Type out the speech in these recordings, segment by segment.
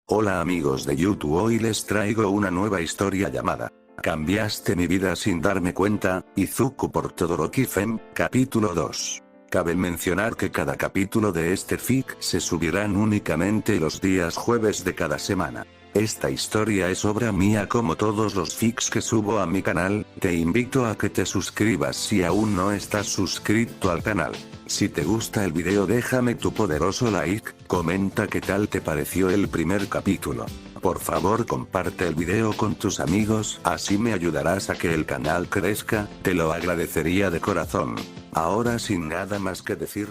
Hola amigos de YouTube, hoy les traigo una nueva historia llamada Cambiaste mi vida sin darme cuenta, Izuku por Todoroki Fen, capítulo 2. Cabe mencionar que cada capítulo de este fic se subirán únicamente los días jueves de cada semana. Esta historia es obra mía como todos los fics que subo a mi canal. Te invito a que te suscribas si aún no estás suscrito al canal. Si te gusta el video déjame tu poderoso like, comenta qué tal te pareció el primer capítulo. Por favor comparte el video con tus amigos, así me ayudarás a que el canal crezca, te lo agradecería de corazón. Ahora sin nada más que decir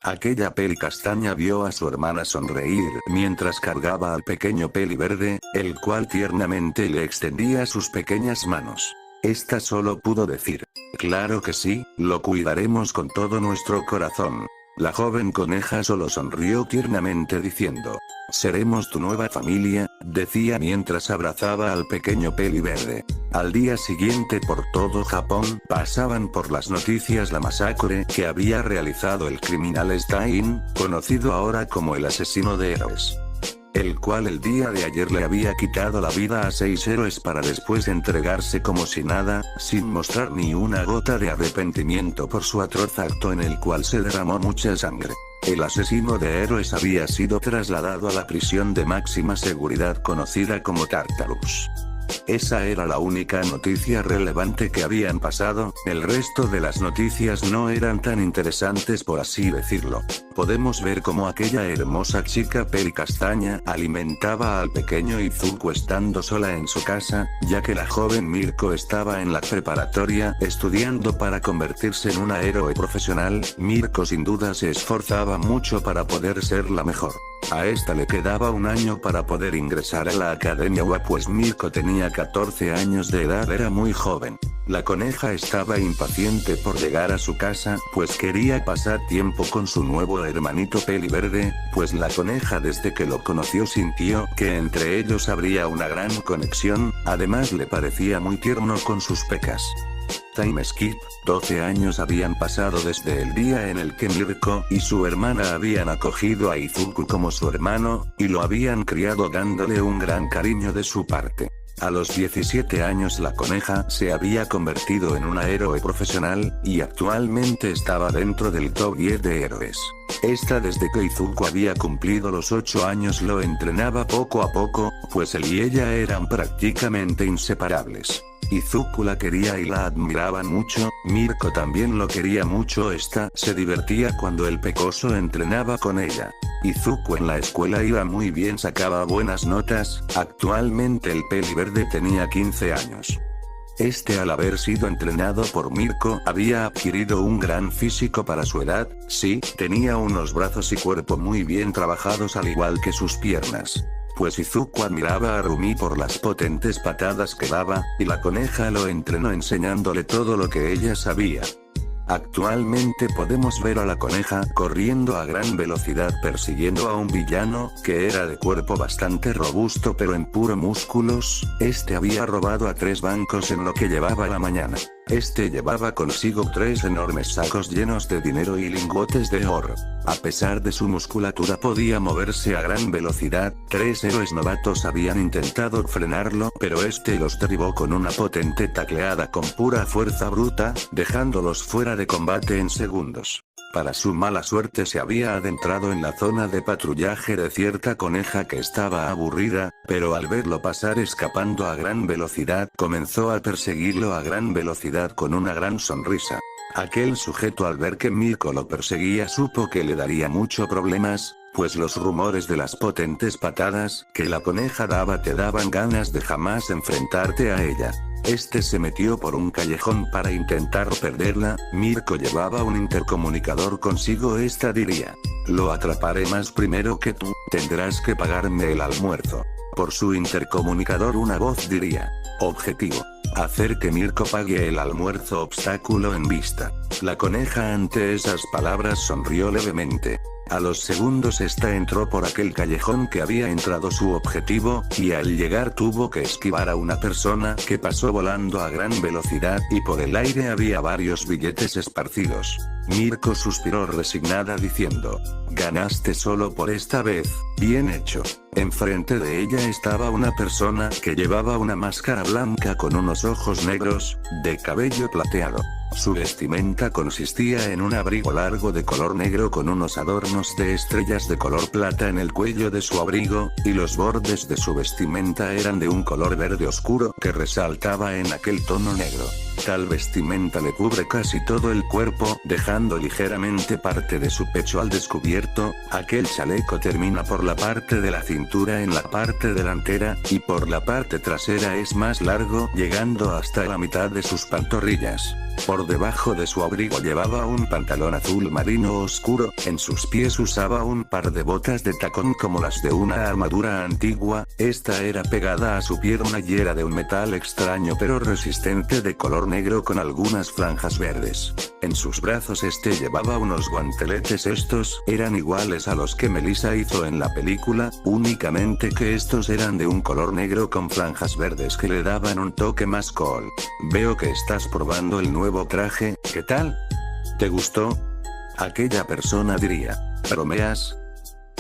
Aquella peli castaña vio a su hermana sonreír mientras cargaba al pequeño peli verde, el cual tiernamente le extendía sus pequeñas manos. Esta solo pudo decir: claro que sí, lo cuidaremos con todo nuestro corazón. La joven coneja solo sonrió tiernamente diciendo: seremos tu nueva familia, decía mientras abrazaba al pequeño peli verde. Al día siguiente por todo Japón pasaban por las noticias la masacre que había realizado el criminal Stein, conocido ahora como el asesino de héroes. El cual el día de ayer le había quitado la vida a 6 héroes para después entregarse como si nada, sin mostrar ni una gota de arrepentimiento por su atroz acto en el cual se derramó mucha sangre. El asesino de héroes había sido trasladado a la prisión de máxima seguridad conocida como Tartarus. Esa era la única noticia relevante que habían pasado, el resto de las noticias no eran tan interesantes por así decirlo. Podemos ver cómo aquella hermosa chica peli castaña alimentaba al pequeño Izuku estando sola en su casa, ya que la joven Mirko estaba en la preparatoria estudiando para convertirse en una héroe profesional. Mirko sin duda se esforzaba mucho para poder ser la mejor. A esta le quedaba un año para poder ingresar a la academia UA, pues Mirko tenía 14 años de edad, era muy joven. La coneja estaba impaciente por llegar a su casa, pues quería pasar tiempo con su nuevo hermanito peli verde, pues la coneja desde que lo conoció sintió que entre ellos habría una gran conexión, además le parecía muy tierno con sus pecas. Time skip, 12 años habían pasado desde el día en el que Mirko y su hermana habían acogido a Izuku como su hermano, y lo habían criado dándole un gran cariño de su parte. A los 17 años la coneja se había convertido en una héroe profesional, y actualmente estaba dentro del top 10 de héroes. Esta desde que Izuku había cumplido los 8 años lo entrenaba poco a poco, pues él y ella eran prácticamente inseparables. Izuku la quería y la admiraban mucho, Mirko también lo quería mucho, esta se divertía cuando el pecoso entrenaba con ella. Izuku en la escuela iba muy bien, sacaba buenas notas, actualmente el peli verde tenía 15 años. Este al haber sido entrenado por Mirko había adquirido un gran físico para su edad, sí, tenía unos brazos y cuerpo muy bien trabajados al igual que sus piernas. Pues Izuku admiraba a Rumi por las potentes patadas que daba, y la coneja lo entrenó enseñándole todo lo que ella sabía. Actualmente podemos ver a la coneja corriendo a gran velocidad persiguiendo a un villano, que era de cuerpo bastante robusto pero en puro músculos. Este había robado a 3 bancos en lo que llevaba la mañana. Este llevaba consigo 3 enormes sacos llenos de dinero y lingotes de oro. A pesar de su musculatura podía moverse a gran velocidad. 3 héroes novatos habían intentado frenarlo, pero este los derribó con una potente tacleada con pura fuerza bruta, dejándolos fuera de combate en segundos. Para su mala suerte se había adentrado en la zona de patrullaje de cierta coneja que estaba aburrida, pero al verlo pasar escapando a gran velocidad comenzó a perseguirlo a gran velocidad con una gran sonrisa. Aquel sujeto al ver que Mirko lo perseguía supo que le daría mucho problemas, pues los rumores de las potentes patadas que la coneja daba te daban ganas de jamás enfrentarte a ella. Este se metió por un callejón para intentar perderla. Mirko llevaba un intercomunicador consigo. Esta diría: lo atraparé más primero que tú, tendrás que pagarme el almuerzo. Por su intercomunicador una voz diría: objetivo: hacer que Mirko pague el almuerzo. Obstáculo en vista. La coneja ante esas palabras sonrió levemente. A los segundos esta entró por aquel callejón que había entrado su objetivo, y al llegar tuvo que esquivar a una persona que pasó volando a gran velocidad y por el aire había varios billetes esparcidos. Mirko suspiró resignada diciendo: ganaste solo por esta vez, bien hecho. Enfrente de ella estaba una persona que llevaba una máscara blanca con unos ojos negros, de cabello plateado. Su vestimenta consistía en un abrigo largo de color negro con unos adornos de estrellas de color plata en el cuello de su abrigo, y los bordes de su vestimenta eran de un color verde oscuro que resaltaba en aquel tono negro. Tal vestimenta le cubre casi todo el cuerpo, dejando ligeramente parte de su pecho al descubierto. Aquel chaleco termina por la parte de la cintura en la parte delantera, y por la parte trasera es más largo, llegando hasta la mitad de sus pantorrillas. Por debajo de su abrigo llevaba un pantalón azul marino oscuro, en sus pies usaba un par de botas de tacón como las de una armadura antigua. Esta era pegada a su pierna y era de un metal extraño pero resistente de color negro con algunas franjas verdes. En sus brazos llevaba unos guanteletes. Estos eran iguales a los que Melissa hizo en la película, únicamente que estos eran de un color negro con franjas verdes que le daban un toque más cool. Veo que estás probando el nuevo traje, ¿qué tal? ¿Te gustó? Aquella persona diría: ¿bromeas?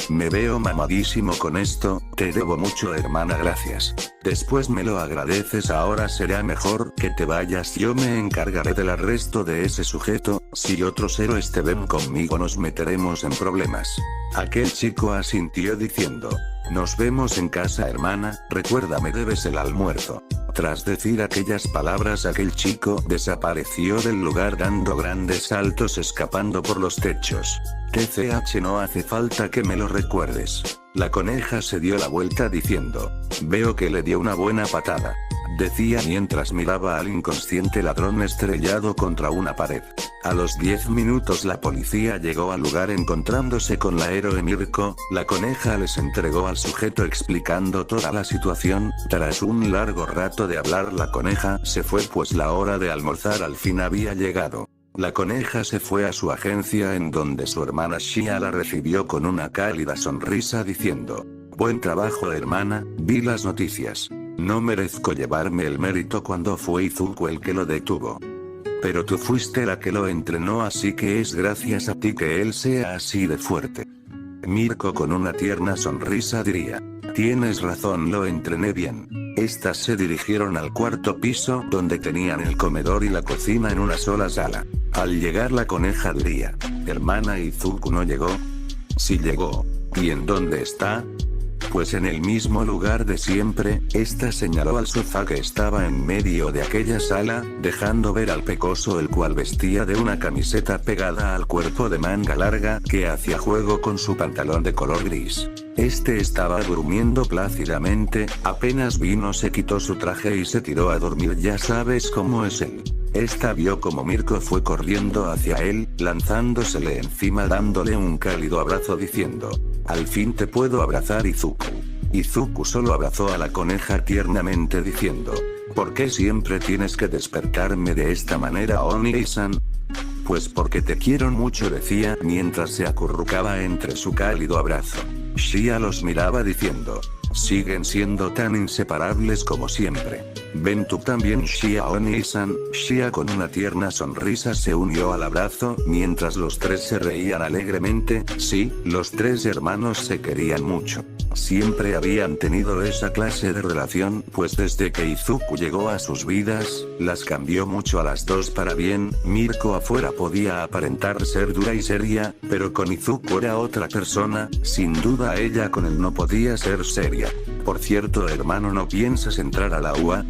Me veo mamadísimo con esto, te debo mucho hermana, gracias. Después me lo agradeces. Ahora será mejor que te vayas, yo me encargaré del arresto de ese sujeto. Si otros héroes te ven conmigo nos meteremos en problemas. Aquel chico asintió diciendo: nos vemos en casa hermana, recuerda me debes el almuerzo. Tras decir aquellas palabras aquel chico desapareció del lugar dando grandes saltos escapando por los techos. TCH, no hace falta que me lo recuerdes. La coneja se dio la vuelta diciendo: veo que le dio una buena patada, decía mientras miraba al inconsciente ladrón estrellado contra una pared. A los 10 minutos la policía llegó al lugar encontrándose con la héroe Mirko. La coneja les entregó al sujeto explicando toda la situación. Tras un largo rato de hablar la coneja se fue pues la hora de almorzar al fin había llegado. La coneja se fue a su agencia en donde su hermana Shia la recibió con una cálida sonrisa diciendo: buen trabajo hermana, vi las noticias. No merezco llevarme el mérito cuando fue Izuku el que lo detuvo. Pero tú fuiste la que lo entrenó, así que es gracias a ti que él sea así de fuerte. Mirko con una tierna sonrisa diría: tienes razón, lo entrené bien. Estas se dirigieron al cuarto piso donde tenían el comedor y la cocina en una sola sala. Al llegar la coneja diría: hermana, Izuku no llegó. Sí llegó. ¿Y en dónde está? Pues en el mismo lugar de siempre. Esta señaló al sofá que estaba en medio de aquella sala, dejando ver al pecoso el cual vestía de una camiseta pegada al cuerpo de manga larga que hacía juego con su pantalón de color gris. Este estaba durmiendo plácidamente, apenas vino se quitó su traje y se tiró a dormir. Ya sabes cómo es él. Esta vio como Mirko fue corriendo hacia él, lanzándosele encima dándole un cálido abrazo diciendo: al fin te puedo abrazar Izuku. Izuku solo abrazó a la coneja tiernamente diciendo: ¿por qué siempre tienes que despertarme de esta manera, Oni-san? Pues porque te quiero mucho, decía mientras se acurrucaba entre su cálido abrazo. Shia los miraba diciendo: siguen siendo tan inseparables como siempre. Ven tú también, Shia Oni-san. Shia con una tierna sonrisa se unió al abrazo, mientras los tres se reían alegremente. Sí, los tres hermanos se querían mucho. Siempre habían tenido esa clase de relación, pues desde que Izuku llegó a sus vidas, las cambió mucho a las dos para bien. Mirko afuera podía aparentar ser dura y seria, pero con Izuku era otra persona. Sin duda ella con él no podía ser seria. Por cierto hermano, ¿no piensas entrar a la UA?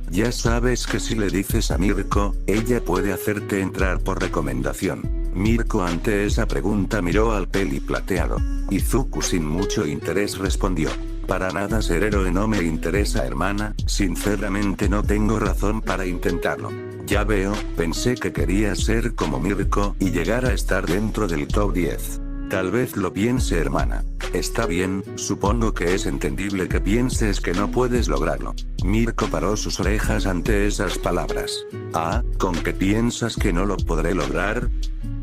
Ya sabes que si le dices a Mirko, ella puede hacerte entrar por recomendación. Mirko ante esa pregunta miró al peli plateado. Izuku sin mucho interés respondió. Para nada ser héroe no me interesa, hermana, sinceramente no tengo razón para intentarlo. Ya veo, pensé que querías ser como Mirko y llegar a estar dentro del top 10. Tal vez lo piense, hermana. Está bien, supongo que es entendible que pienses que no puedes lograrlo. Mirko paró sus orejas ante esas palabras. Ah, ¿con qué piensas que no lo podré lograr?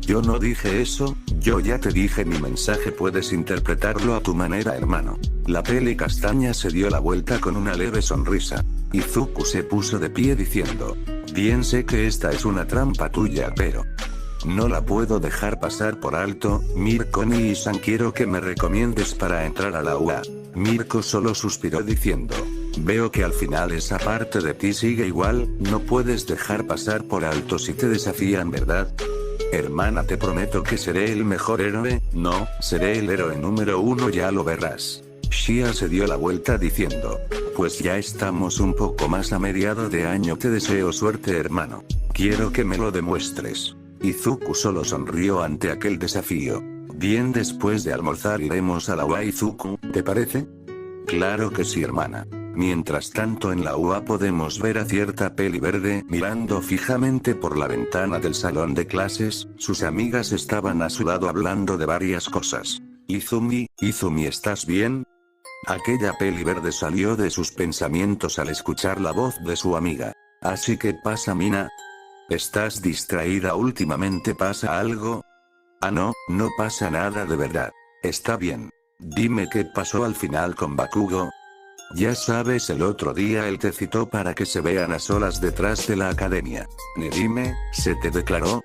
Yo no dije eso, yo ya te dije mi mensaje, puedes interpretarlo a tu manera, hermano. La peli castaña se dio la vuelta con una leve sonrisa. Izuku se puso de pie diciendo. Bien sé que esta es una trampa tuya, pero no la puedo dejar pasar por alto. Mirko Nii-san, quiero que me recomiendes para entrar a la UA. Mirko solo suspiró diciendo. Veo que al final esa parte de ti sigue igual, no puedes dejar pasar por alto si te desafían, ¿verdad? Hermana, te prometo que seré el mejor héroe, no, seré el héroe número 1, ya lo verás. Shia se dio la vuelta diciendo. Pues ya estamos un poco más a mediado de año, te deseo suerte, hermano. Quiero que me lo demuestres. Izuku solo sonrió ante aquel desafío. Bien, después de almorzar iremos a la UA, Izuku, ¿te parece? Claro que sí, hermana. Mientras tanto en la UA podemos ver a cierta peli verde mirando fijamente por la ventana del salón de clases. Sus amigas estaban a su lado hablando de varias cosas. Izumi, ¿estás bien? Aquella peli verde salió de sus pensamientos al escuchar la voz de su amiga. Así que pasa, Mina. ¿Estás distraída últimamente? ¿Pasa algo? Ah, no, no pasa nada de verdad. Está bien. Dime qué pasó al final con Bakugo. Ya sabes, el otro día él te citó para que se vean a solas detrás de la academia. Dime, ¿se te declaró?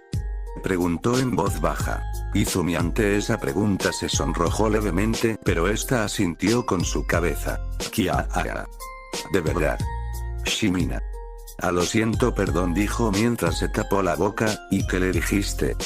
Preguntó en voz baja. Izumi ante esa pregunta se sonrojó levemente, pero esta asintió con su cabeza. Kiara. De verdad. Shimina. Ah, lo siento, perdón, dijo mientras se tapó la boca. ¿Y qué le dijiste?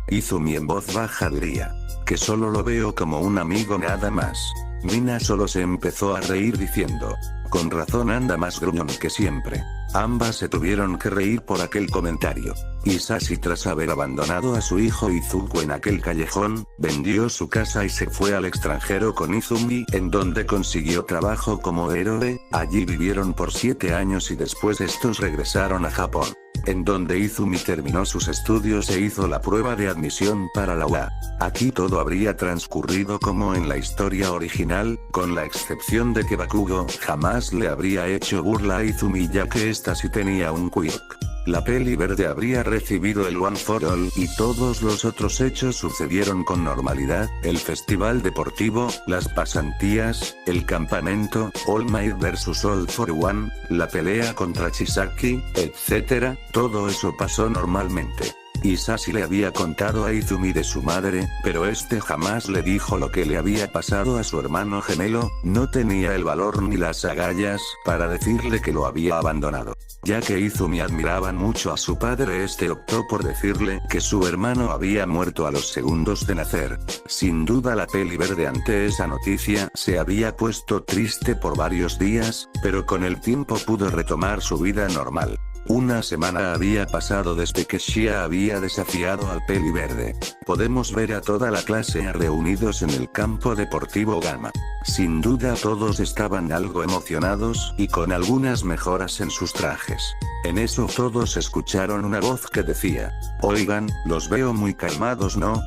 Izumi en voz baja diría. Que solo lo veo como un amigo nada más. Mina solo se empezó a reír diciendo. Con razón anda más gruñón que siempre. Ambas se tuvieron que reír por aquel comentario. Isashi, tras haber abandonado a su hijo Izuku en aquel callejón, vendió su casa y se fue al extranjero con Izumi, en donde consiguió trabajo como héroe. Allí vivieron por 7 años y después estos regresaron a Japón, en donde Izumi terminó sus estudios e hizo la prueba de admisión para la UA. Aquí todo habría transcurrido como en la historia original, con la excepción de que Bakugo jamás le habría hecho burla a Izumi, ya que esta sí tenía un quirk. La peli verde habría recibido el One for All y todos los otros hechos sucedieron con normalidad: el festival deportivo, las pasantías, el campamento, All Might vs All for One, la pelea contra Chisaki, etc. Todo eso pasó normalmente. Isashi le había contado a Izumi de su madre, pero este jamás le dijo lo que le había pasado a su hermano gemelo. No tenía el valor ni las agallas para decirle que lo había abandonado. Ya que Izumi admiraba mucho a su padre, este optó por decirle que su hermano había muerto a los segundos de nacer. Sin duda la peli verde ante esa noticia se había puesto triste por varios días, pero con el tiempo pudo retomar su vida normal. Una semana había pasado desde que Shia había desafiado al peli verde. Podemos ver a toda la clase reunidos en el campo deportivo Gama. Sin duda todos estaban algo emocionados y con algunas mejoras en sus trajes. En eso todos escucharon una voz que decía: oigan, los veo muy calmados, ¿no?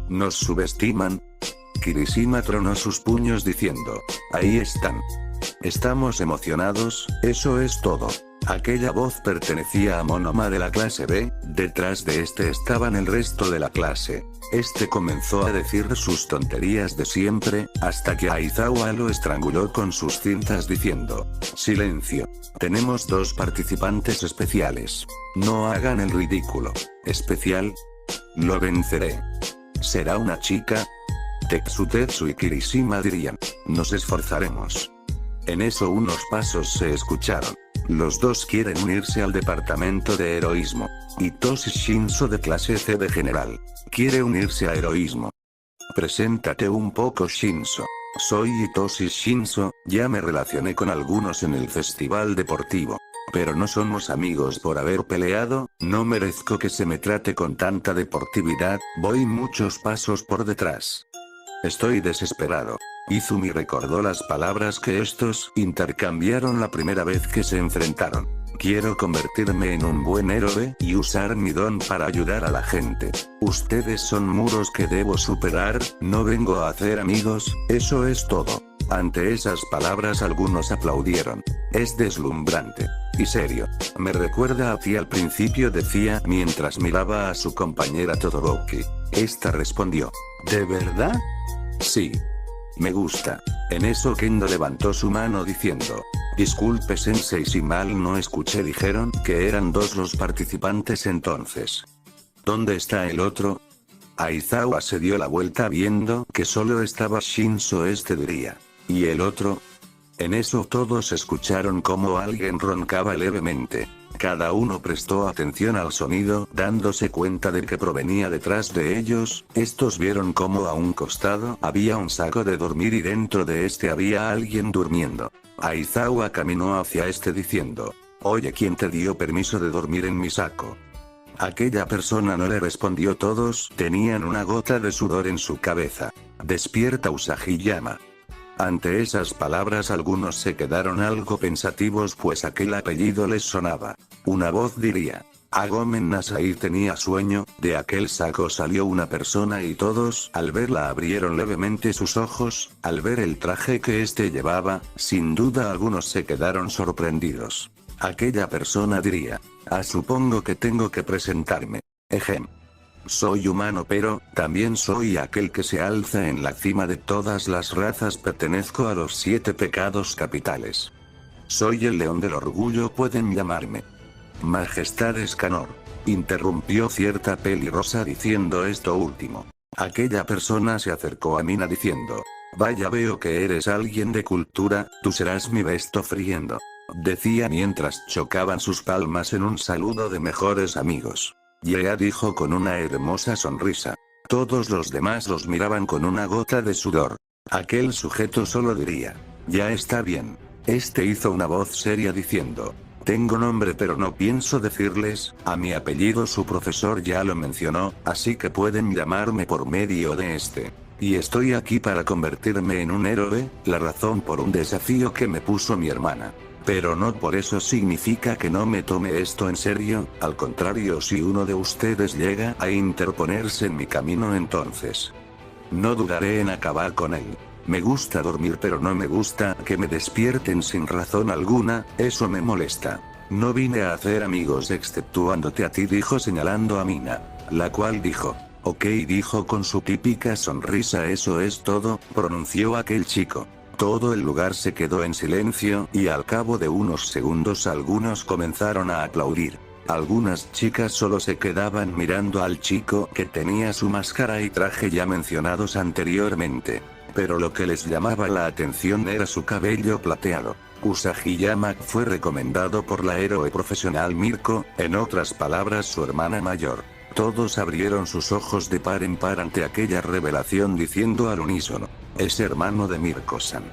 ¿Nos subestiman? Kirishima tronó sus puños diciendo: ahí están. Estamos emocionados, eso es todo. Aquella voz pertenecía a Monoma de la clase B, detrás de este estaban el resto de la clase. Este comenzó a decir sus tonterías de siempre, hasta que Aizawa lo estranguló con sus cintas diciendo: silencio. Tenemos 2 participantes especiales. No hagan el ridículo. ¿Especial? Lo venceré. ¿Será una chica? Tetsu y Kirishima dirían: nos esforzaremos. En eso unos pasos se escucharon. Los dos quieren unirse al departamento de heroísmo. Hitoshi Shinso de clase C de general quiere unirse a heroísmo. Preséntate un poco, Shinso. Soy Hitoshi Shinso, ya me relacioné con algunos en el festival deportivo. Pero no somos amigos por haber peleado, no merezco que se me trate con tanta deportividad, voy muchos pasos por detrás. Estoy desesperado. Izumi recordó las palabras que estos intercambiaron la primera vez que se enfrentaron. Quiero convertirme en un buen héroe y usar mi don para ayudar a la gente. Ustedes son muros que debo superar, no vengo a hacer amigos, eso es todo. Ante esas palabras algunos aplaudieron. Es deslumbrante. Y serio. Me recuerda a ti al principio, decía mientras miraba a su compañera Todoroki. Esta respondió. ¿De verdad? Sí. Me gusta. En eso Kendo levantó su mano diciendo. Disculpe sensei si mal no escuché, dijeron que eran dos los participantes entonces. ¿Dónde está el otro? Aizawa se dio la vuelta viendo que solo estaba Shinso, diría. ¿Y el otro? En eso todos escucharon como alguien roncaba levemente. Cada uno prestó atención al sonido, dándose cuenta de que provenía detrás de ellos. Estos vieron como a un costado había un saco de dormir y dentro de este había alguien durmiendo. Aizawa caminó hacia diciendo. Oye, ¿quién te dio permiso de dormir en mi saco? Aquella persona no le respondió. Todos tenían una gota de sudor en su cabeza. Despierta Usagi-yama. Ante esas palabras algunos se quedaron algo pensativos, pues aquel apellido les sonaba. Una voz diría. Agomen Nasai tenía sueño. De aquel saco salió una persona y todos al verla abrieron levemente sus ojos. Al ver el traje que llevaba, sin duda algunos se quedaron sorprendidos. Aquella persona diría. Supongo que tengo que presentarme. Ejem. Soy humano, pero también soy aquel que se alza en la cima de todas las razas. Pertenezco a los 7 pecados capitales. Soy el león del orgullo, pueden llamarme. Majestad Escanor. Interrumpió cierta pelirrosa diciendo esto último. Aquella persona se acercó a Mina diciendo. Vaya, veo que eres alguien de cultura, tú serás mi besto friendo. Decía mientras chocaban sus palmas en un saludo de mejores amigos. Yeah, dijo con una hermosa sonrisa. Todos los demás los miraban con una gota de sudor. Aquel sujeto solo diría. Ya está bien. Hizo una voz seria diciendo. Tengo nombre pero no pienso decirles, a mi apellido su profesor ya lo mencionó, así que pueden llamarme por medio de Y estoy aquí para convertirme en un héroe, la razón por un desafío que me puso mi hermana. Pero no por eso significa que no me tome esto en serio, al contrario, si uno de ustedes llega a interponerse en mi camino entonces no dudaré en acabar con él. Me gusta dormir pero no me gusta que me despierten sin razón alguna, eso me molesta. No vine a hacer amigos exceptuándote a ti, dijo señalando a Mina, la cual dijo. Ok, dijo con su típica sonrisa. Eso es todo, pronunció aquel chico. Todo el lugar se quedó en silencio, y al cabo de unos segundos algunos comenzaron a aplaudir. Algunas chicas solo se quedaban mirando al chico que tenía su máscara y traje ya mencionados anteriormente. Pero lo que les llamaba la atención era su cabello plateado. Usagi-yama fue recomendado por la héroe profesional Mirko, en otras palabras su hermana mayor. Todos abrieron sus ojos de par en par ante aquella revelación diciendo al unísono. Es hermano de Mirko-san.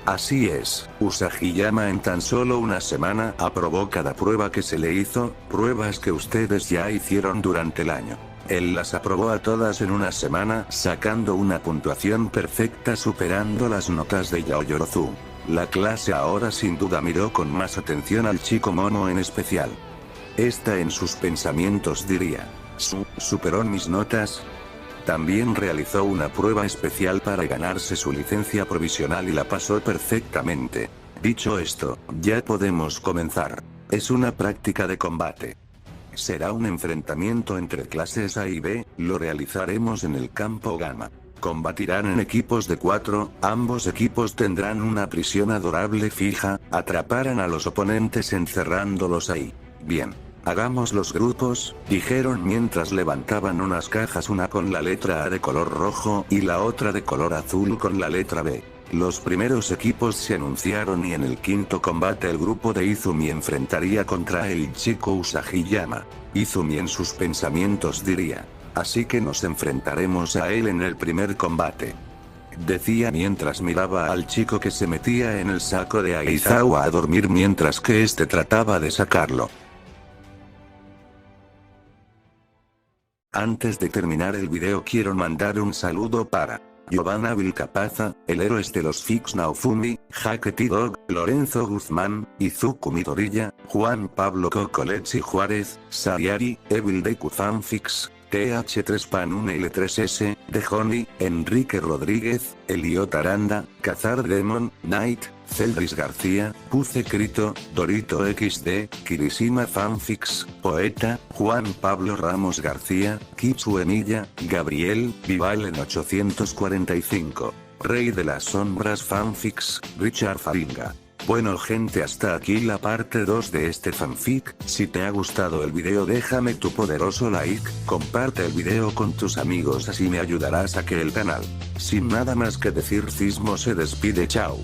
Así es, Usagi-yama en tan solo una semana aprobó cada prueba que se le hizo, pruebas que ustedes ya hicieron durante el año. Él las aprobó a todas en una semana, sacando una puntuación perfecta superando las notas de Yaoyorozu. La clase ahora sin duda miró con más atención al chico mono en especial. En sus pensamientos diría. ¿Superó mis notas? También realizó una prueba especial para ganarse su licencia provisional y la pasó perfectamente. Dicho esto, ya podemos comenzar. Es una práctica de combate. Será un enfrentamiento entre clases A y B, lo realizaremos en el campo Gamma. Combatirán en equipos de 4, ambos equipos tendrán una prisión adorable fija, atraparán a los oponentes encerrándolos ahí. Bien. Hagamos los grupos, dijeron mientras levantaban unas cajas, una con la letra A de color rojo y la otra de color azul con la letra B. Los primeros equipos se anunciaron y en el quinto combate el grupo de Izumi enfrentaría contra el chico Usagi-yama. Izumi en sus pensamientos diría. Así que nos enfrentaremos a él en el primer combate. decía mientras miraba al chico que se metía en el saco de Aizawa a dormir mientras que este trataba de sacarlo. Antes de terminar el video quiero mandar un saludo para Giovanna Vilcapaza, el héroe de los Fix Naofumi, Jaque T-Dog, Lorenzo Guzmán, Izuku Midorilla, Juan Pablo Cocolechi Juárez, Sayari, Evil Deku Fanfix, TH3PAN1L3S, Dejoni, Enrique Rodríguez, Eliot Aranda, Cazar Demon, Knight, Celdris García, Puce Crito, Dorito XD, Kirishima Fanfix, Poeta, Juan Pablo Ramos García, Kitsu Emilla, Gabriel, Vivalen 845, Rey de las Sombras Fanfix, Richard Faringa. Bueno gente, hasta aquí la parte 2 de este fanfic. Si te ha gustado el video déjame tu poderoso like, comparte el video con tus amigos, así me ayudarás a que el canal. Sin nada más que decir, Cismo se despide, chao.